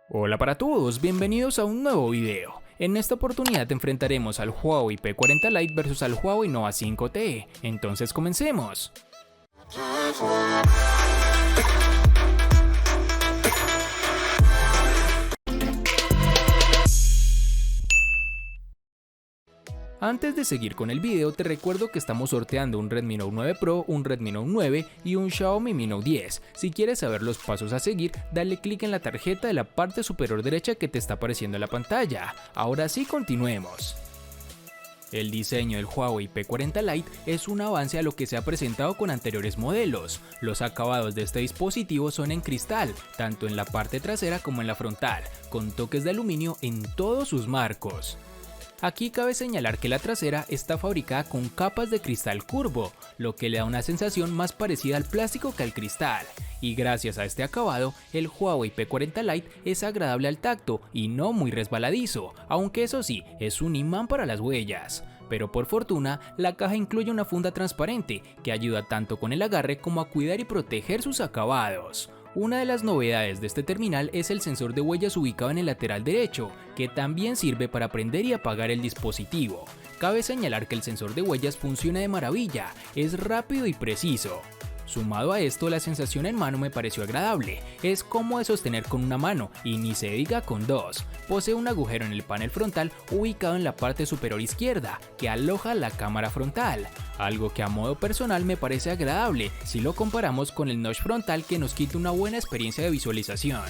Hola para todos, bienvenidos a un nuevo video. En esta oportunidad enfrentaremos al Huawei P40 Lite versus al Huawei Nova 5T. Entonces comencemos. Antes de seguir con el video, te recuerdo que estamos sorteando un Redmi Note 9 Pro, un Redmi Note 9 y un Xiaomi Mi Note 10. Si quieres saber los pasos a seguir, dale clic en la tarjeta de la parte superior derecha que te está apareciendo en la pantalla. Ahora sí, continuemos. El diseño del Huawei P40 Lite es un avance a lo que se ha presentado con anteriores modelos. Los acabados de este dispositivo son en cristal, tanto en la parte trasera como en la frontal, con toques de aluminio en todos sus marcos. Aquí cabe señalar que la trasera está fabricada con capas de cristal curvo, lo que le da una sensación más parecida al plástico que al cristal. Y gracias a este acabado, el Huawei P40 Lite es agradable al tacto y no muy resbaladizo, aunque eso sí, es un imán para las huellas. Pero por fortuna, la caja incluye una funda transparente que ayuda tanto con el agarre como a cuidar y proteger sus acabados. Una de las novedades de este terminal es el sensor de huellas ubicado en el lateral derecho, que también sirve para prender y apagar el dispositivo. Cabe señalar que el sensor de huellas funciona de maravilla, es rápido y preciso. Sumado a esto, la sensación en mano me pareció agradable, es cómodo de sostener con una mano y ni se diga con dos. Posee un agujero en el panel frontal ubicado en la parte superior izquierda que aloja la cámara frontal, algo que a modo personal me parece agradable si lo comparamos con el notch frontal que nos quita una buena experiencia de visualización.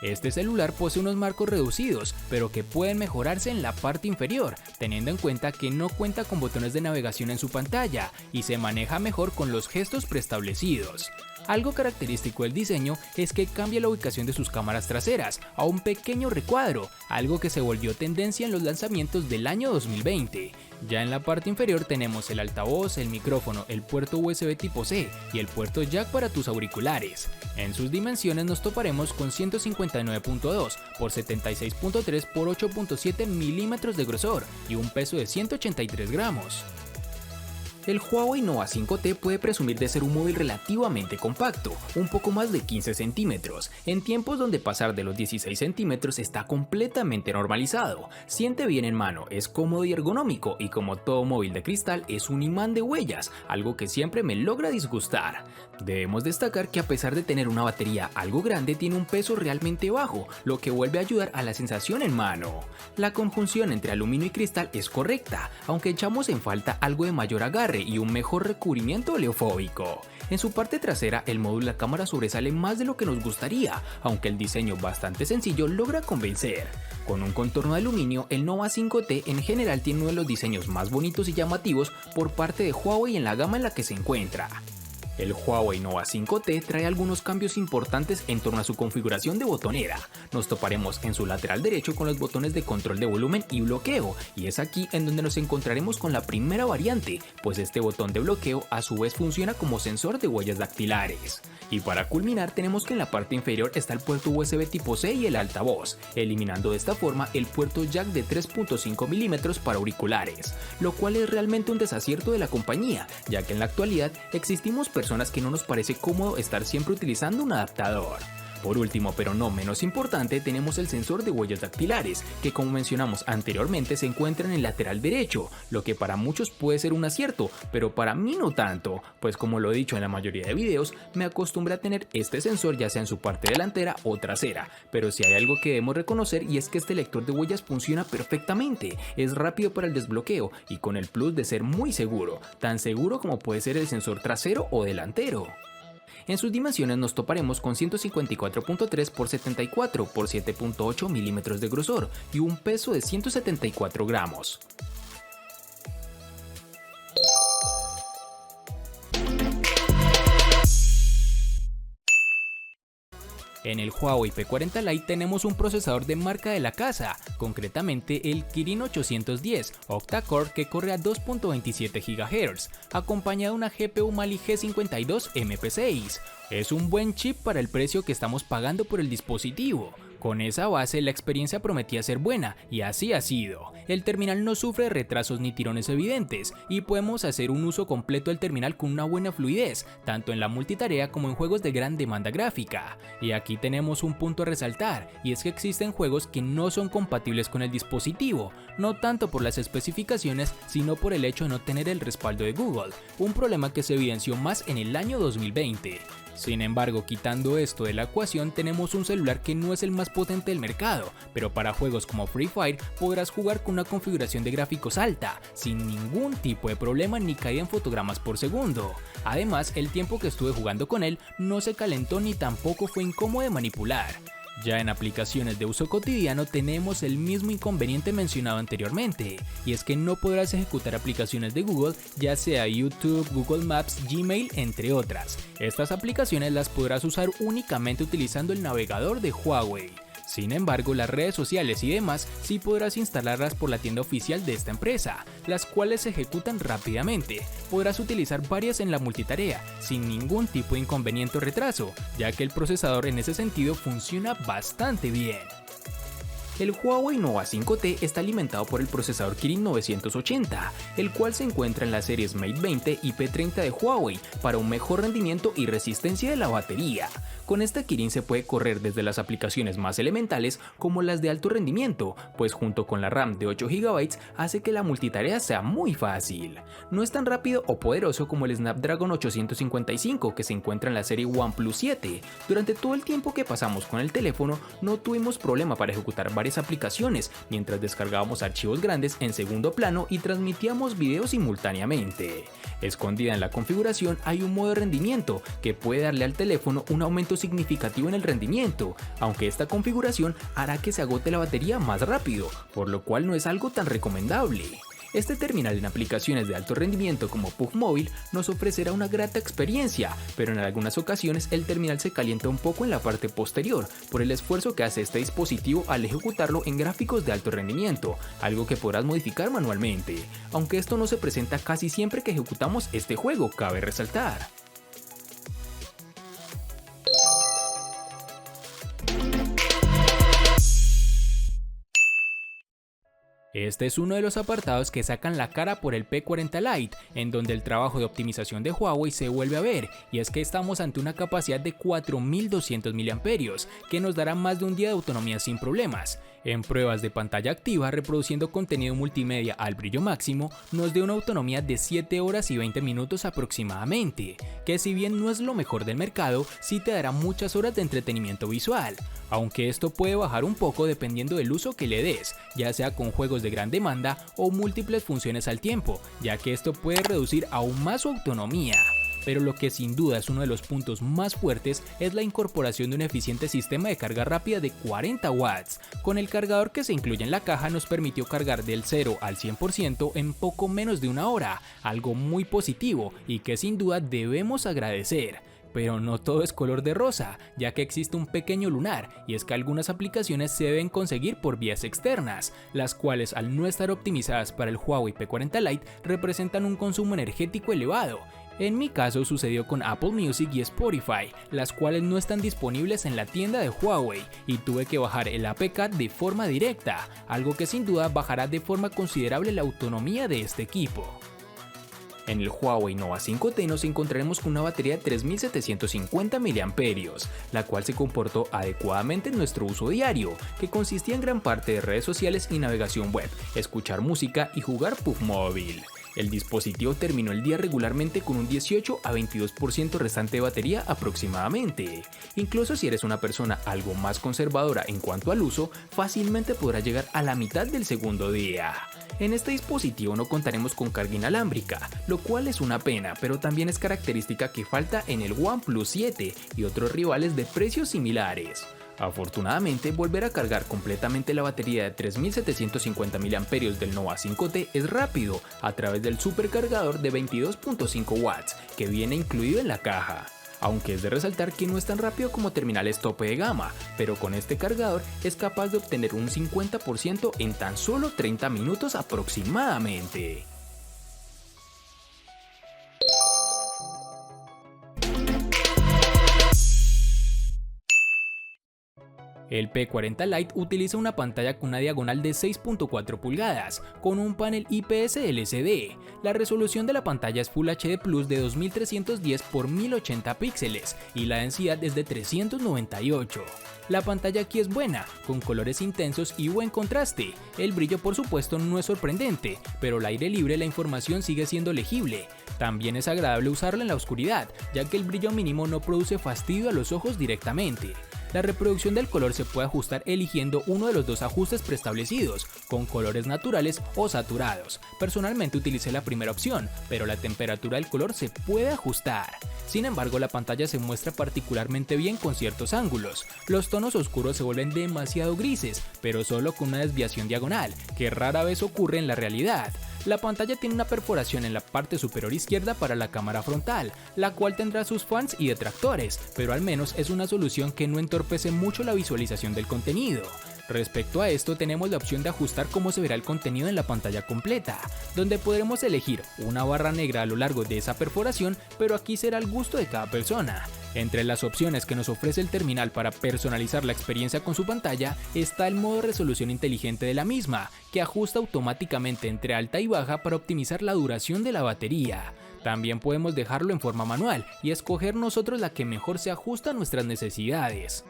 Este celular posee unos marcos reducidos, pero que pueden mejorarse en la parte inferior, teniendo en cuenta que no cuenta con botones de navegación en su pantalla y se maneja mejor con los gestos preestablecidos. Algo característico del diseño es que cambia la ubicación de sus cámaras traseras a un pequeño recuadro, algo que se volvió tendencia en los lanzamientos del año 2020. Ya en la parte inferior tenemos el altavoz, el micrófono, el puerto USB tipo C y el puerto jack para tus auriculares. En sus dimensiones nos toparemos con 159.2 por 76.3 por 8.7 milímetros de grosor y un peso de 183 gramos. El Huawei Nova 5T puede presumir de ser un móvil relativamente compacto, un poco más de 15 centímetros, en tiempos donde pasar de los 16 centímetros está completamente normalizado. Siente bien en mano, es cómodo y ergonómico y como todo móvil de cristal es un imán de huellas, algo que siempre me logra disgustar. Debemos destacar que a pesar de tener una batería algo grande tiene un peso realmente bajo, lo que vuelve a ayudar a la sensación en mano. La conjunción entre aluminio y cristal es correcta, aunque echamos en falta algo de mayor agarre y un mejor recubrimiento oleofóbico. En su parte trasera el módulo de la cámara sobresale más de lo que nos gustaría, aunque el diseño bastante sencillo logra convencer. Con un contorno de aluminio, el Nova 5T en general tiene uno de los diseños más bonitos y llamativos por parte de Huawei en la gama en la que se encuentra. El Huawei Nova 5T trae algunos cambios importantes en torno a su configuración de botonera. Nos toparemos en su lateral derecho con los botones de control de volumen y bloqueo, y es aquí en donde nos encontraremos con la primera variante, pues este botón de bloqueo a su vez funciona como sensor de huellas dactilares. Y para culminar tenemos que en la parte inferior está el puerto USB tipo C y el altavoz, eliminando de esta forma el puerto jack de 3.5 milímetros para auriculares, lo cual es realmente un desacierto de la compañía, ya que en la actualidad existimos personas que no nos parece cómodo estar siempre utilizando un adaptador. Por último, pero no menos importante, tenemos el sensor de huellas dactilares, que como mencionamos anteriormente se encuentra en el lateral derecho, lo que para muchos puede ser un acierto, pero para mí no tanto, pues como lo he dicho en la mayoría de videos, me acostumbré a tener este sensor ya sea en su parte delantera o trasera, pero si hay algo que debemos reconocer y es que este lector de huellas funciona perfectamente, es rápido para el desbloqueo y con el plus de ser muy seguro, tan seguro como puede ser el sensor trasero o delantero. En sus dimensiones nos toparemos con 154.3 por 74 por 7.8 milímetros de grosor y un peso de 174 gramos. En el Huawei P40 Lite tenemos un procesador de marca de la casa, concretamente el Kirin 810 octa-core que corre a 2.27 GHz, acompañado de una GPU Mali G52 MP6. Es un buen chip para el precio que estamos pagando por el dispositivo. Con esa base, la experiencia prometía ser buena, y así ha sido. El terminal no sufre retrasos ni tirones evidentes, y podemos hacer un uso completo del terminal con una buena fluidez, tanto en la multitarea como en juegos de gran demanda gráfica. Y aquí tenemos un punto a resaltar, y es que existen juegos que no son compatibles con el dispositivo, no tanto por las especificaciones, sino por el hecho de no tener el respaldo de Google, un problema que se evidenció más en el año 2020. Sin embargo, quitando esto de la ecuación, tenemos un celular que no es el más potente del mercado, pero para juegos como Free Fire podrás jugar con una configuración de gráficos alta, sin ningún tipo de problema ni caída en fotogramas por segundo. Además, el tiempo que estuve jugando con él no se calentó ni tampoco fue incómodo de manipular. Ya en aplicaciones de uso cotidiano tenemos el mismo inconveniente mencionado anteriormente, y es que no podrás ejecutar aplicaciones de Google, ya sea YouTube, Google Maps, Gmail, entre otras. Estas aplicaciones las podrás usar únicamente utilizando el navegador de Huawei. Sin embargo, las redes sociales y demás sí podrás instalarlas por la tienda oficial de esta empresa, las cuales se ejecutan rápidamente. Podrás utilizar varias en la multitarea, sin ningún tipo de inconveniente o retraso, ya que el procesador en ese sentido funciona bastante bien. El Huawei Nova 5T está alimentado por el procesador Kirin 980, el cual se encuentra en las series Mate 20 y P30 de Huawei para un mejor rendimiento y resistencia de la batería. Con esta Kirin se puede correr desde las aplicaciones más elementales como las de alto rendimiento, pues junto con la RAM de 8 GB hace que la multitarea sea muy fácil. No es tan rápido o poderoso como el Snapdragon 855 que se encuentra en la serie OnePlus 7. Durante todo el tiempo que pasamos con el teléfono no tuvimos problema para ejecutar varias aplicaciones mientras descargábamos archivos grandes en segundo plano y transmitíamos videos simultáneamente. Escondida en la configuración hay un modo de rendimiento que puede darle al teléfono un aumento significativo en el rendimiento, aunque esta configuración hará que se agote la batería más rápido, por lo cual no es algo tan recomendable. Este terminal en aplicaciones de alto rendimiento como PUBG Mobile nos ofrecerá una grata experiencia, pero en algunas ocasiones el terminal se calienta un poco en la parte posterior por el esfuerzo que hace este dispositivo al ejecutarlo en gráficos de alto rendimiento, algo que podrás modificar manualmente, aunque esto no se presenta casi siempre que ejecutamos este juego, cabe resaltar. Este es uno de los apartados que sacan la cara por el P40 Lite, en donde el trabajo de optimización de Huawei se vuelve a ver, y es que estamos ante una capacidad de 4200 mAh, que nos dará más de un día de autonomía sin problemas. En pruebas de pantalla activa reproduciendo contenido multimedia al brillo máximo, nos dio una autonomía de 7 horas y 20 minutos aproximadamente, que si bien no es lo mejor del mercado, sí te dará muchas horas de entretenimiento visual, aunque esto puede bajar un poco dependiendo del uso que le des, ya sea con juegos de gran demanda o múltiples funciones al tiempo, ya que esto puede reducir aún más su autonomía. Pero lo que sin duda es uno de los puntos más fuertes es la incorporación de un eficiente sistema de carga rápida de 40 watts. Con el cargador que se incluye en la caja nos permitió cargar del 0 al 100% en poco menos de una hora, algo muy positivo y que sin duda debemos agradecer. Pero no todo es color de rosa, ya que existe un pequeño lunar, y es que algunas aplicaciones se deben conseguir por vías externas, las cuales al no estar optimizadas para el Huawei P40 Lite representan un consumo energético elevado. En mi caso sucedió con Apple Music y Spotify, las cuales no están disponibles en la tienda de Huawei, y tuve que bajar el APK de forma directa, algo que sin duda bajará de forma considerable la autonomía de este equipo. En el Huawei Nova 5T nos encontraremos con una batería de 3750 mAh, la cual se comportó adecuadamente en nuestro uso diario, que consistía en gran parte de redes sociales y navegación web, escuchar música y jugar PUBG Mobile. El dispositivo terminó el día regularmente con un 18 a 22% restante de batería aproximadamente. Incluso si eres una persona algo más conservadora en cuanto al uso, fácilmente podrá llegar a la mitad del segundo día. En este dispositivo no contaremos con carga inalámbrica, lo cual es una pena, pero también es característica que falta en el OnePlus 7 y otros rivales de precios similares. Afortunadamente, volver a cargar completamente la batería de 3750 mAh del Nova 5T es rápido a través del supercargador de 22.5 watts que viene incluido en la caja. Aunque es de resaltar que no es tan rápido como terminales tope de gama, pero con este cargador es capaz de obtener un 50% en tan solo 30 minutos aproximadamente. El P40 Lite utiliza una pantalla con una diagonal de 6.4 pulgadas, con un panel IPS LCD. La resolución de la pantalla es Full HD Plus de 2310 x 1080 píxeles y la densidad es de 398. La pantalla aquí es buena, con colores intensos y buen contraste. El brillo por supuesto no es sorprendente, pero al aire libre la información sigue siendo legible. También es agradable usarla en la oscuridad, ya que el brillo mínimo no produce fastidio a los ojos directamente. La reproducción del color se puede ajustar eligiendo uno de los dos ajustes preestablecidos, con colores naturales o saturados. Personalmente utilicé la primera opción, pero la temperatura del color se puede ajustar. Sin embargo, la pantalla se muestra particularmente bien con ciertos ángulos. Los tonos oscuros se vuelven demasiado grises, pero solo con una desviación diagonal, que rara vez ocurre en la realidad. La pantalla tiene una perforación en la parte superior izquierda para la cámara frontal, la cual tendrá sus fans y detractores, pero al menos es una solución que no entorpece mucho la visualización del contenido. Respecto a esto, tenemos la opción de ajustar cómo se verá el contenido en la pantalla completa, donde podremos elegir una barra negra a lo largo de esa perforación, pero aquí será al gusto de cada persona. Entre las opciones que nos ofrece el terminal para personalizar la experiencia con su pantalla está el modo de resolución inteligente de la misma, que ajusta automáticamente entre alta y baja para optimizar la duración de la batería. También podemos dejarlo en forma manual y escoger nosotros la que mejor se ajusta a nuestras necesidades.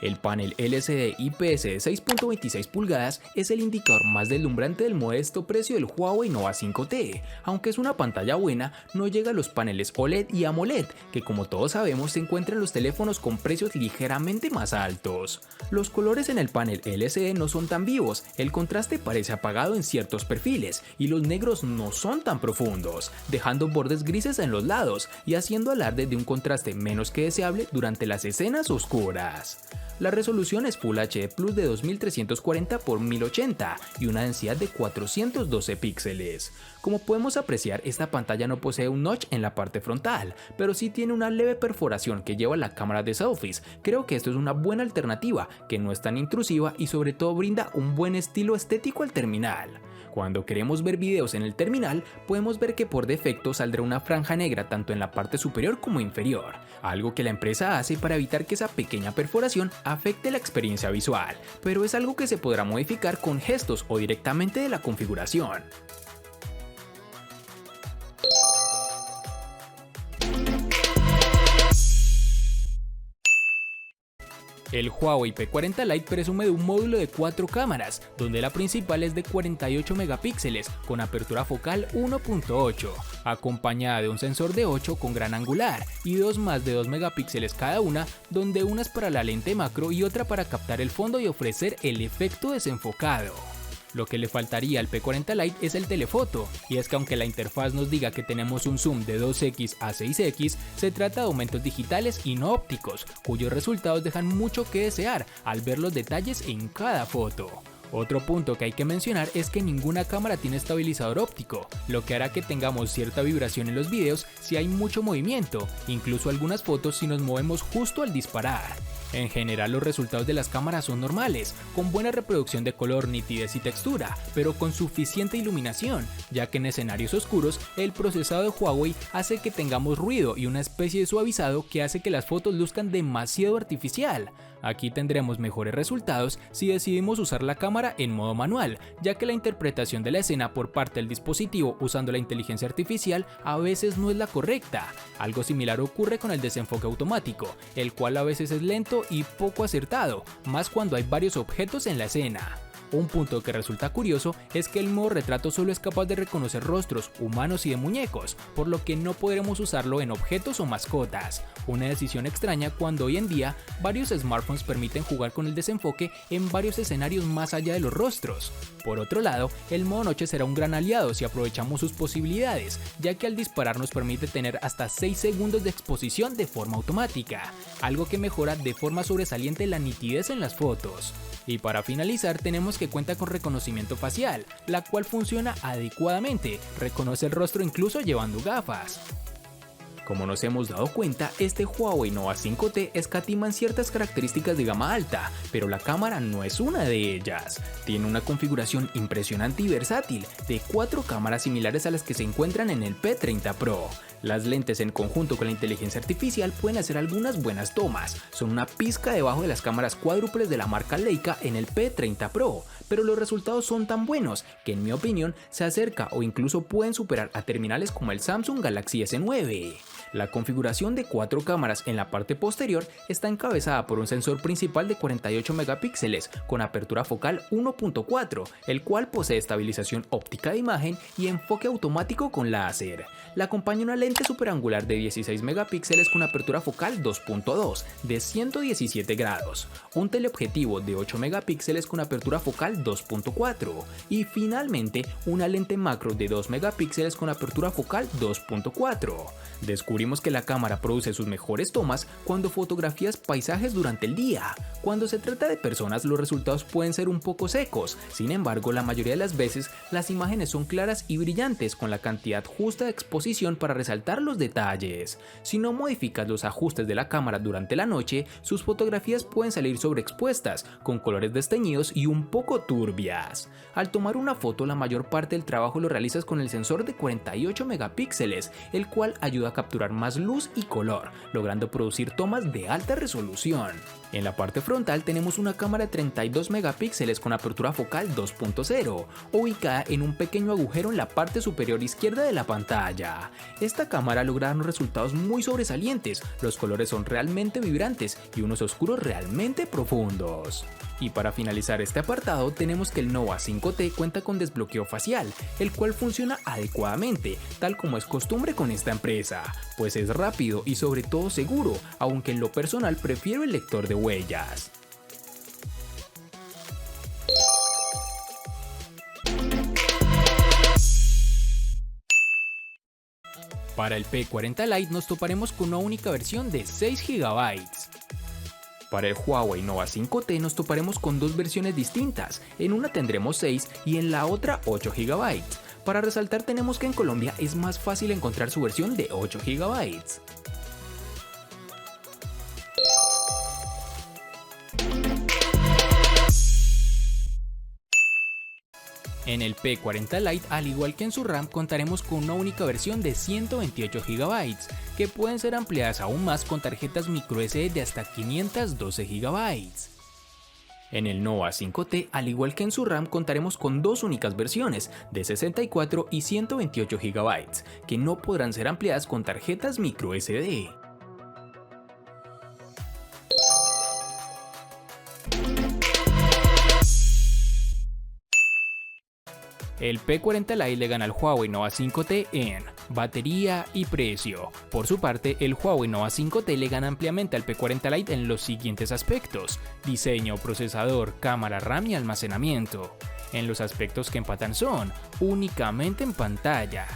El panel LCD IPS de 6.26 pulgadas es el indicador más deslumbrante del modesto precio del Huawei Nova 5T. Aunque es una pantalla buena, no llega a los paneles OLED y AMOLED, que como todos sabemos se encuentran en los teléfonos con precios ligeramente más altos. Los colores en el panel LCD no son tan vivos, el contraste parece apagado en ciertos perfiles y los negros no son tan profundos, dejando bordes grises en los lados y haciendo alarde de un contraste menos que deseable durante las escenas oscuras. La resolución es Full HD Plus de 2340 x 1080 y una densidad de 412 píxeles. Como podemos apreciar, esta pantalla no posee un notch en la parte frontal, pero sí tiene una leve perforación que lleva a la cámara de selfies. Creo que esto es una buena alternativa, que no es tan intrusiva y sobre todo brinda un buen estilo estético al terminal. Cuando queremos ver videos en el terminal, podemos ver que por defecto saldrá una franja negra tanto en la parte superior como inferior, algo que la empresa hace para evitar que esa pequeña perforación afecte la experiencia visual, pero es algo que se podrá modificar con gestos o directamente de la configuración. El Huawei P40 Lite presume de un módulo de 4 cámaras, donde la principal es de 48 megapíxeles con apertura focal 1.8, acompañada de un sensor de 8 con gran angular y dos más de 2 megapíxeles cada una, donde una es para la lente macro y otra para captar el fondo y ofrecer el efecto desenfocado. Lo que le faltaría al P40 Lite es el telefoto, y es que aunque la interfaz nos diga que tenemos un zoom de 2x a 6x, se trata de aumentos digitales y no ópticos, cuyos resultados dejan mucho que desear al ver los detalles en cada foto. Otro punto que hay que mencionar es que ninguna cámara tiene estabilizador óptico, lo que hará que tengamos cierta vibración en los videos si hay mucho movimiento, incluso algunas fotos si nos movemos justo al disparar. En general los resultados de las cámaras son normales, con buena reproducción de color, nitidez y textura, pero con suficiente iluminación, ya que en escenarios oscuros el procesado de Huawei hace que tengamos ruido y una especie de suavizado que hace que las fotos luzcan demasiado artificial. Aquí tendremos mejores resultados si decidimos usar la cámara en modo manual, ya que la interpretación de la escena por parte del dispositivo usando la inteligencia artificial a veces no es la correcta. Algo similar ocurre con el desenfoque automático, el cual a veces es lento y poco acertado, más cuando hay varios objetos en la escena. Un punto que resulta curioso es que el modo retrato solo es capaz de reconocer rostros humanos y de muñecos, por lo que no podremos usarlo en objetos o mascotas. Una decisión extraña cuando hoy en día varios smartphones permiten jugar con el desenfoque en varios escenarios más allá de los rostros. Por otro lado, el modo noche será un gran aliado si aprovechamos sus posibilidades, ya que al disparar nos permite tener hasta 6 segundos de exposición de forma automática, algo que mejora de forma sobresaliente la nitidez en las fotos. Y para finalizar tenemos que cuenta con reconocimiento facial, la cual funciona adecuadamente, reconoce el rostro incluso llevando gafas. Como nos hemos dado cuenta, este Huawei Nova 5T escatima en ciertas características de gama alta, pero la cámara no es una de ellas. Tiene una configuración impresionante y versátil, de 4 cámaras similares a las que se encuentran en el P30 Pro. Las lentes en conjunto con la inteligencia artificial pueden hacer algunas buenas tomas, son una pizca debajo de las cámaras cuádruples de la marca Leica en el P30 Pro, pero los resultados son tan buenos que en mi opinión se acerca o incluso pueden superar a terminales como el Samsung Galaxy S9. La configuración de 4 cámaras en la parte posterior está encabezada por un sensor principal de 48 megapíxeles con apertura focal 1.4, el cual posee estabilización óptica de imagen y enfoque automático con láser. La acompaña una lente superangular de 16 megapíxeles con apertura focal 2.2 de 117 grados, un teleobjetivo de 8 megapíxeles con apertura focal 2.4 y finalmente una lente macro de 2 megapíxeles con apertura focal 2.4. Descubrimos que la cámara produce sus mejores tomas cuando fotografías paisajes durante el día. Cuando se trata de personas, los resultados pueden ser un poco secos, sin embargo la mayoría de las veces las imágenes son claras y brillantes con la cantidad justa de exposición para resaltar los detalles. Si no modificas los ajustes de la cámara durante la noche, sus fotografías pueden salir sobreexpuestas, con colores desteñidos y un poco turbias. Al tomar una foto, la mayor parte del trabajo lo realizas con el sensor de 48 megapíxeles, el cual ayuda a capturar más luz y color, logrando producir tomas de alta resolución. En la parte frontal tenemos una cámara de 32 megapíxeles con apertura focal 2.0, ubicada en un pequeño agujero en la parte superior izquierda de la pantalla. Esta cámara logra unos resultados muy sobresalientes, los colores son realmente vibrantes y unos oscuros realmente profundos. Y para finalizar este apartado tenemos que el Nova 5T cuenta con desbloqueo facial, el cual funciona adecuadamente, tal como es costumbre con esta empresa, pues es rápido y sobre todo seguro, aunque en lo personal prefiero el lector de huellas. Para el P40 Lite nos toparemos con una única versión de 6 GB. Para el Huawei Nova 5T nos toparemos con dos versiones distintas, en una tendremos 6 y en la otra 8 GB. Para resaltar tenemos que en Colombia es más fácil encontrar su versión de 8 GB. En el P40 Lite, al igual que en su RAM, contaremos con una única versión de 128 GB, que pueden ser ampliadas aún más con tarjetas microSD de hasta 512 GB. En el Nova 5T, al igual que en su RAM, contaremos con dos únicas versiones, de 64 y 128 GB, que no podrán ser ampliadas con tarjetas microSD. El P40 Lite le gana al Huawei Nova 5T en batería y precio. Por su parte, el Huawei Nova 5T le gana ampliamente al P40 Lite en los siguientes aspectos: diseño, procesador, cámara, RAM y almacenamiento. En los aspectos que empatan son únicamente en pantalla.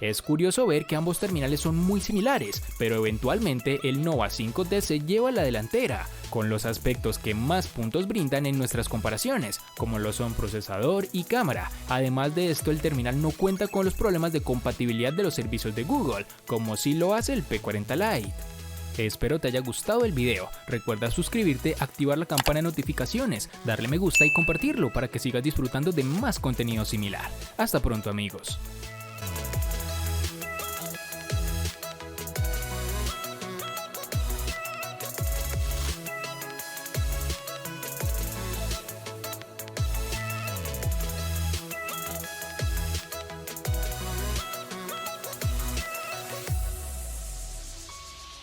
Es curioso ver que ambos terminales son muy similares, pero eventualmente el Nova 5T se lleva la delantera, con los aspectos que más puntos brindan en nuestras comparaciones, como lo son procesador y cámara. Además de esto, el terminal no cuenta con los problemas de compatibilidad de los servicios de Google, como sí lo hace el P40 Lite. Espero te haya gustado el video, recuerda suscribirte, activar la campana de notificaciones, darle me gusta y compartirlo para que sigas disfrutando de más contenido similar. Hasta pronto amigos.